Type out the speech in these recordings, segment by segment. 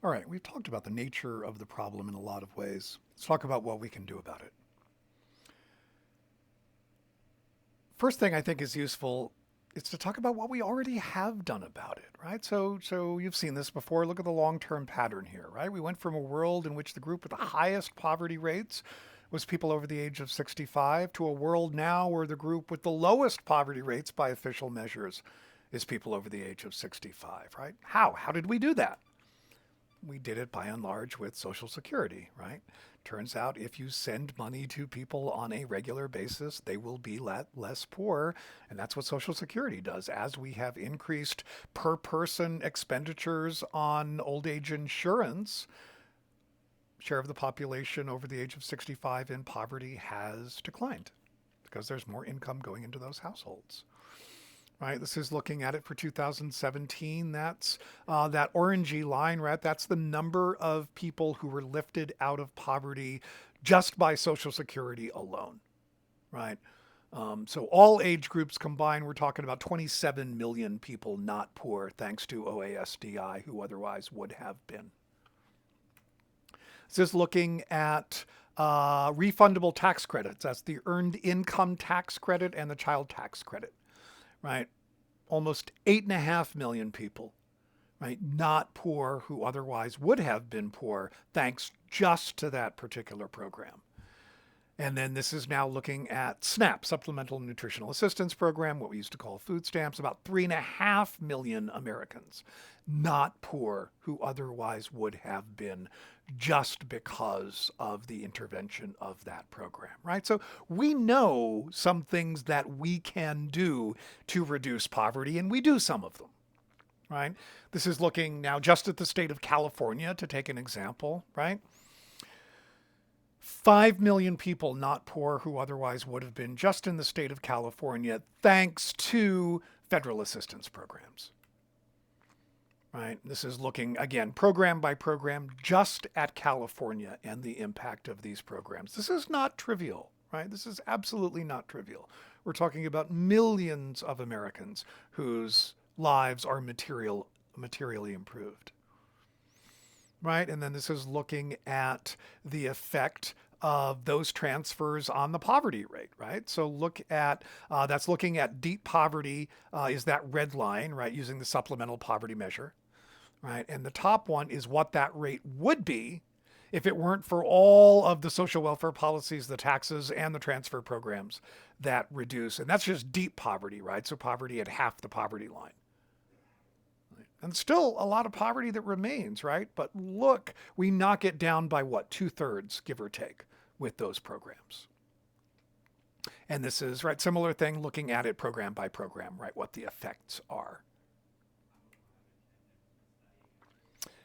All right, we've talked about the nature of the problem in a lot of ways. Let's talk about what we can do about it. First thing I think is useful is to talk about what we already have done about it, right? So you've seen this before. Look at the long-term pattern here, right? We went from a world in which the group with the highest poverty rates was people over the age of 65 to a world now where the group with the lowest poverty rates by official measures is people over the age of 65, right? How? How did we do that? We did it by and large with Social Security, right? Turns out if you send money to people on a regular basis, they will be less poor. And that's what Social Security does. As we have increased per person expenditures on old age insurance, share of the population over the age of 65 in poverty has declined because there's more income going into those households. Right, this is looking at it for 2017. That's that orangey line, right? That's the number of people who were lifted out of poverty just by Social Security alone, right? So all age groups combined, we're talking about 27 million people not poor thanks to OASDI who otherwise would have been. This is looking at refundable tax credits. That's the earned income tax credit and the child tax credit, right? Almost 8.5 million people, right? Not poor who otherwise would have been poor thanks just to that particular program. And then this is now looking at SNAP, Supplemental Nutritional Assistance Program, what we used to call food stamps, about 3.5 million Americans not poor who otherwise would have been just because of the intervention of that program, right? So we know some things that we can do to reduce poverty, and we do some of them, right? This is looking now just at the state of California to take an example, right? 5 million people not poor who otherwise would have been just in the state of California thanks to federal assistance programs. Right? This is looking, again, program by program, just at California and the impact of these programs. This is not trivial, right? This is absolutely not trivial. We're talking about millions of Americans whose lives are materially improved. Right? And then this is looking at the effect of those transfers on the poverty rate, right? So look at, that's looking at deep poverty is that red line, right? Using the supplemental poverty measure, right? And the top one is what that rate would be if it weren't for all of the social welfare policies, the taxes, and the transfer programs that reduce. And that's just deep poverty, right? So poverty at half the poverty line. And still a lot of poverty that remains, right? But look, we knock it down by what, 2/3, give or take, with those programs. And this is, right, similar thing, looking at it program by program, right, what the effects are.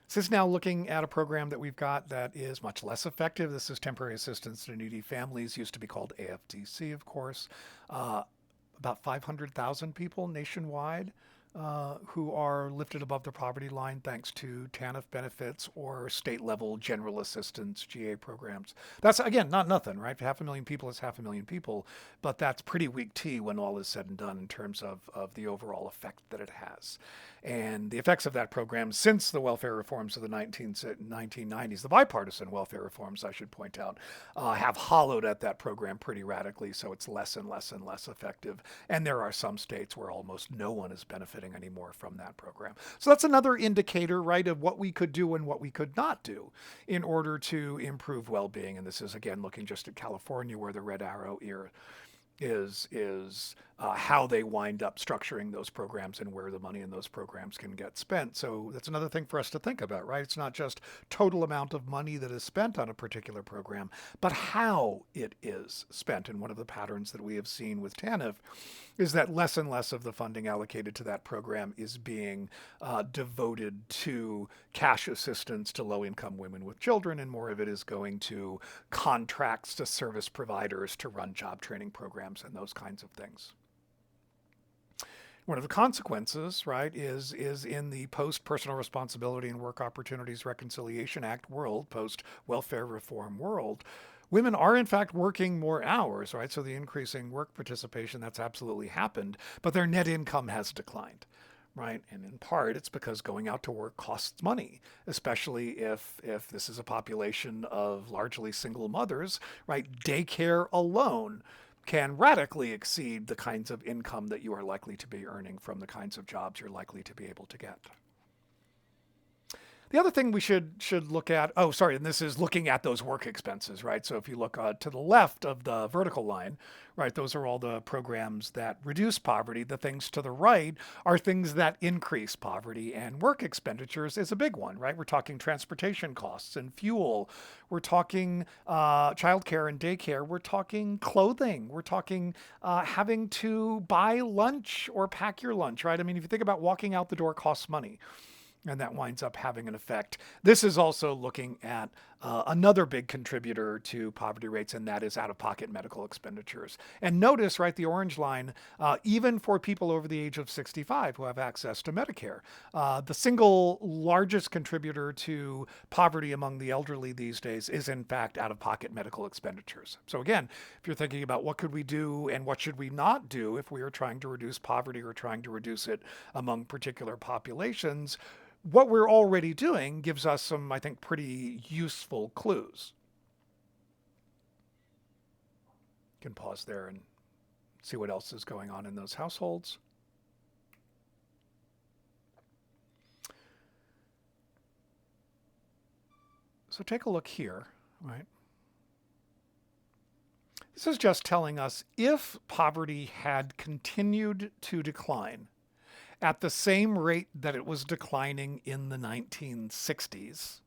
This is now looking at a program that we've got that is much less effective. This is Temporary Assistance to Needy Families, used to be called AFDC, of course. About 500,000 people nationwide who are lifted above the poverty line thanks to TANF benefits or state level general assistance GA programs. That's, again, not nothing, right? 500,000 people is 500,000 people, but that's pretty weak tea when all is said and done in terms of the overall effect that it has. And the effects of that program since the welfare reforms of the 1990s, the bipartisan welfare reforms, I should point out, have hollowed at that program pretty radically, so it's less and less and less effective. And there are some states where almost no one is benefiting anymore from that program. So that's another indicator, right, of what we could do and what we could not do in order to improve well-being. And this is, again, looking just at California, where the red arrow here is how they wind up structuring those programs and where the money in those programs can get spent. So that's another thing for us to think about, right? It's not just total amount of money that is spent on a particular program, but how it is spent. And one of the patterns that we have seen with TANF is that less and less of the funding allocated to that program is being devoted to cash assistance to low-income women with children, and more of it is going to contracts to service providers to run job training programs and those kinds of things. One of the consequences, right, is in the post-Personal Responsibility and Work Opportunities Reconciliation Act world, post-welfare reform world, women are in fact working more hours, right? So the increasing work participation, that's absolutely happened, but their net income has declined, right? And in part, it's because going out to work costs money, especially if this is a population of largely single mothers, right? Daycare alone can radically exceed the kinds of income that you are likely to be earning from the kinds of jobs you're likely to be able to get. The other thing we should look at, oh, sorry, and this is looking at those work expenses, right? So if you look to the left of the vertical line, right, those are all the programs that reduce poverty. The things to the right are things that increase poverty, and work expenditures is a big one, right? We're talking transportation costs and fuel. We're talking childcare and daycare. We're talking clothing. We're talking having to buy lunch or pack your lunch, right? I mean, if you think about walking out the door costs money, and that winds up having an effect. This is also looking at another big contributor to poverty rates, and that is out-of-pocket medical expenditures. And notice, right, the orange line, even for people over the age of 65 who have access to Medicare, the single largest contributor to poverty among the elderly these days is, in fact, out-of-pocket medical expenditures. So again, if you're thinking about what could we do and what should we not do if we are trying to reduce poverty or trying to reduce it among particular populations, what we're already doing gives us some, I think, pretty useful clues. You can pause there and see what else is going on in those households. So take a look here, right? This is just telling us if poverty had continued to decline at the same rate that it was declining in the 1960s,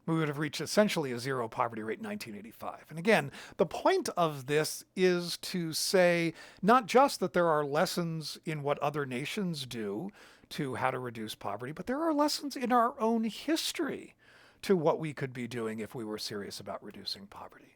we would have reached essentially a zero poverty rate in 1985. And again, the point of this is to say not just that there are lessons in what other nations do to how to reduce poverty, but there are lessons in our own history to what we could be doing if we were serious about reducing poverty.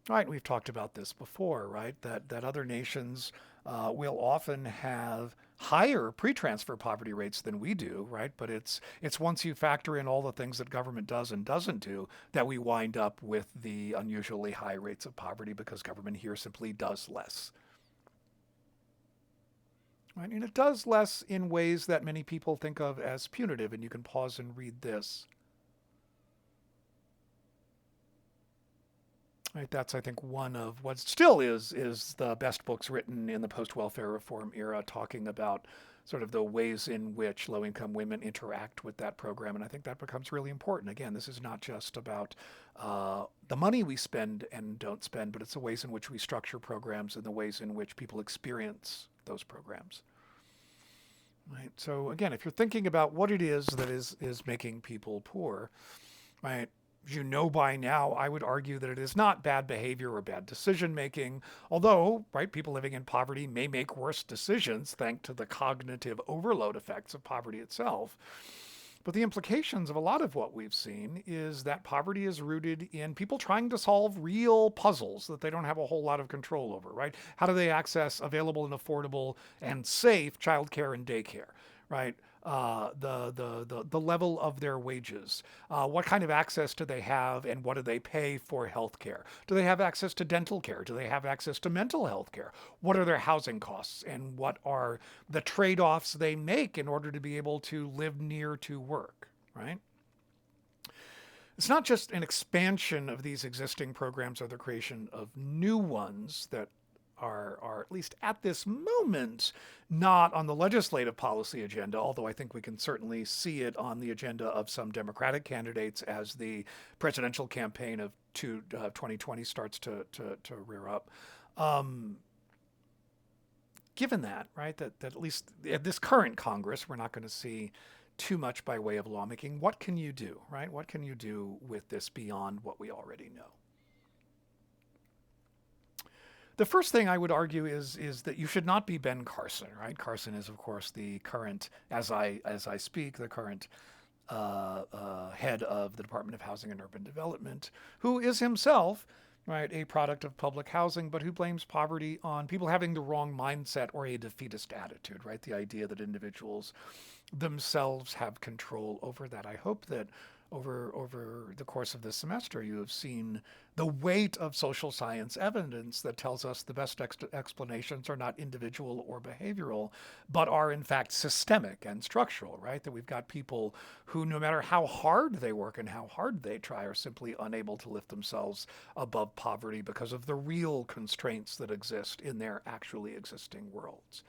Right, we've talked about this before, right? That other nations will often have higher pre-transfer poverty rates than we do, right? But it's once you factor in all the things that government does and doesn't do that we wind up with the unusually high rates of poverty because government here simply does less. Right? And it does less in ways that many people think of as punitive, and you can pause and read this. Right, that's, I think, one of what still is the best books written in the post-welfare reform era, talking about sort of the ways in which low-income women interact with that program. And I think that becomes really important. Again, this is not just about the money we spend and don't spend, but it's the ways in which we structure programs and the ways in which people experience those programs. Right. So again, if you're thinking about what it is that is making people poor, right, you know by now, I would argue that it is not bad behavior or bad decision making, although, right, people living in poverty may make worse decisions thanks to the cognitive overload effects of poverty itself. But the implications of a lot of what we've seen is that poverty is rooted in people trying to solve real puzzles that they don't have a whole lot of control over, right? How do they access available and affordable and safe childcare and daycare, right? The level of their wages, what kind of access do they have, and what do they pay for health care? Do they have access to dental care? Do they have access to mental health care? What are their housing costs, and what are the trade-offs they make in order to be able to live near to work, right? It's not just an expansion of these existing programs or the creation of new ones that are at least at this moment not on the legislative policy agenda, although I think we can certainly see it on the agenda of some Democratic candidates as the presidential campaign of 2020 starts to rear up. Given that, right, that at least at this current Congress, we're not going to see too much by way of lawmaking, what can you do, right? What can you do with this beyond what we already know? The first thing I would argue is that you should not be Ben Carson, right? Carson is, of course, the current, as I speak, the current head of the Department of Housing and Urban Development, who is himself, right, a product of public housing, but who blames poverty on people having the wrong mindset or a defeatist attitude, right? The idea that individuals themselves have control over that. I hope that over the course of this semester, you have seen the weight of social science evidence that tells us the best explanations are not individual or behavioral, but are in fact systemic and structural, right? That we've got people who, no matter how hard they work and how hard they try, are simply unable to lift themselves above poverty because of the real constraints that exist in their actually existing worlds.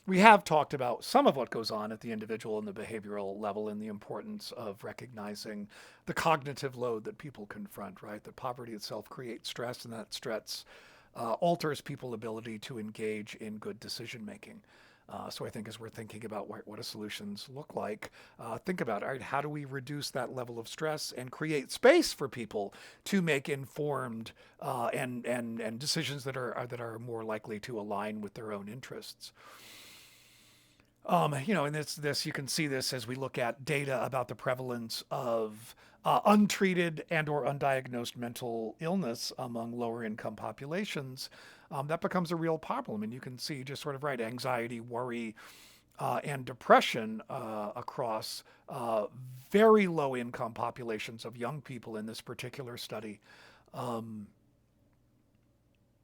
We have talked about some of what goes on at the individual and the behavioral level and the importance of recognizing the cognitive load that people confront, right? That poverty itself creates stress, and that stress alters people's ability to engage in good decision making. So I think as we're thinking about what do solutions look like, think about, all right, how do we reduce that level of stress and create space for people to make informed and decisions that are more likely to align with their own interests. And this you can see this as we look at data about the prevalence of untreated and or undiagnosed mental illness among lower income populations. That becomes a real problem, and you can see just sort of right anxiety, worry, and depression across very low income populations of young people in this particular study.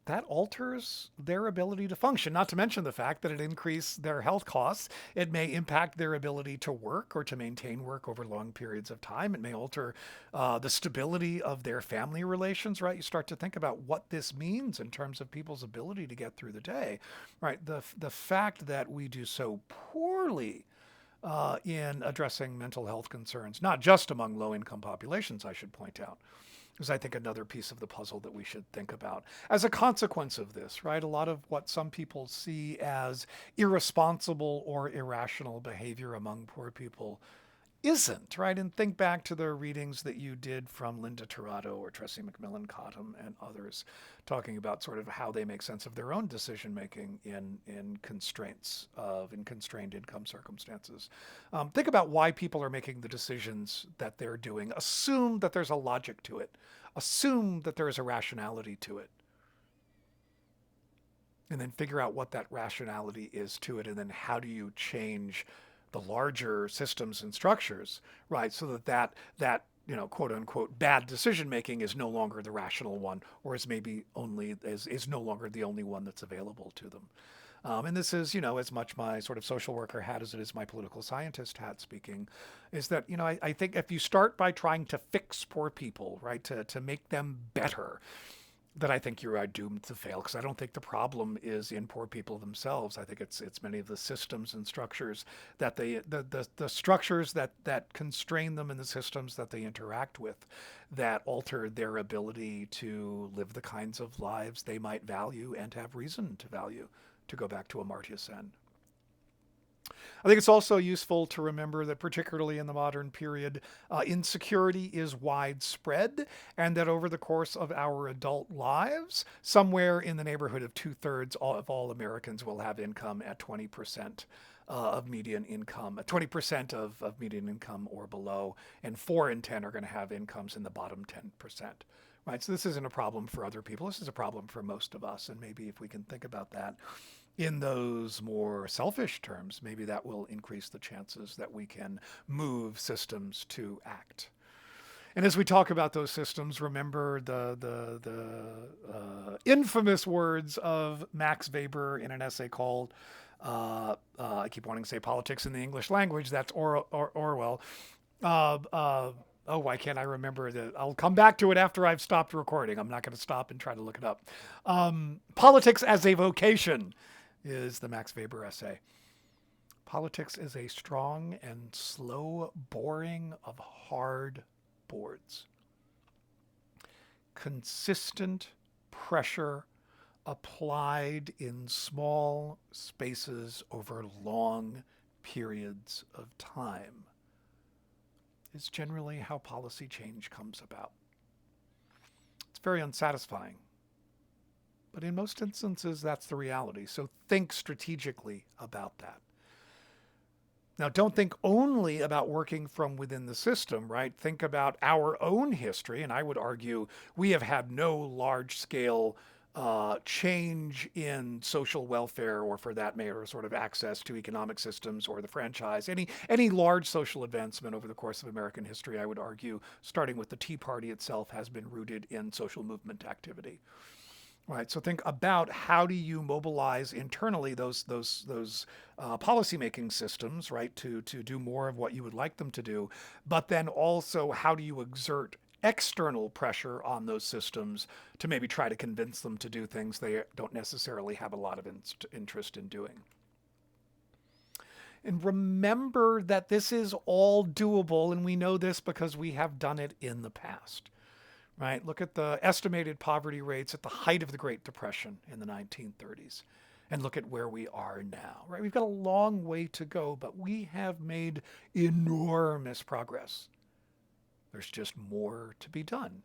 That alters their ability to function, not to mention the fact that it increases their health costs. It may impact their ability to work or to maintain work over long periods of time. It may alter the stability of their family relations, right? You start to think about what this means in terms of people's ability to get through the day, right? The fact that we do so poorly in addressing mental health concerns, not just among low-income populations, I should point out, is I think another piece of the puzzle that we should think about. As a consequence of this, right, a lot of what some people see as irresponsible or irrational behavior among poor people isn't, right? And think back to the readings that you did from Linda Tirado or Tressie McMillan Cottom and others, talking about sort of how they make sense of their own decision making in constrained income circumstances. Think about why people are making the decisions that they're doing. Assume that there's a logic to it. Assume that there is a rationality to it. And then figure out what that rationality is to it, and then how do you change the larger systems and structures, right? So that quote unquote bad decision making is no longer the rational one, or is maybe only is no longer the only one that's available to them. And this is, as much my sort of social worker hat as it is my political scientist hat speaking, is that, I think if you start by trying to fix poor people, right, to make them better, that I think you are doomed to fail, because I don't think the problem is in poor people themselves. I think it's many of the systems and structures that the structures that constrain them and the systems that they interact with that alter their ability to live the kinds of lives they might value and have reason to value, to go back to Amartya Sen. I think it's also useful to remember that particularly in the modern period, insecurity is widespread, and that over the course of our adult lives, somewhere in the neighborhood of 2/3 of all Americans will have income at 20% of median income, 20% of median income or below, and 4 in 10 are going to have incomes in the bottom 10%. Right, so this isn't a problem for other people. This is a problem for most of us, and maybe if we can think about that in those more selfish terms, maybe that will increase the chances that we can move systems to act. And as we talk about those systems, remember the infamous words of Max Weber in an essay called, I keep wanting to say politics in the English language, that's Orwell. Why can't I remember that? I'll come back to it after I've stopped recording. I'm not going to stop and try to look it up. Politics as a vocation is the Max Weber essay. Politics is a strong and slow boring of hard boards. Consistent pressure applied in small spaces over long periods of time is generally how policy change comes about. It's very unsatisfying, but in most instances, that's the reality. So think strategically about that. Now, don't think only about working from within the system, right? Think about our own history, and I would argue we have had no large-scale change in social welfare, or for that matter, sort of access to economic systems or the franchise, any large social advancement over the course of American history, I would argue, starting with the Tea Party itself, has been rooted in social movement activity. Right. So think about how do you mobilize internally those policymaking systems, right, to do more of what you would like them to do, but then also how do you exert external pressure on those systems to maybe try to convince them to do things they don't necessarily have a lot of interest in doing. And remember that this is all doable, and we know this because we have done it in the past. Right? Look at the estimated poverty rates at the height of the Great Depression in the 1930s, and look at where we are now. Right? We've got a long way to go, but we have made enormous progress. There's just more to be done.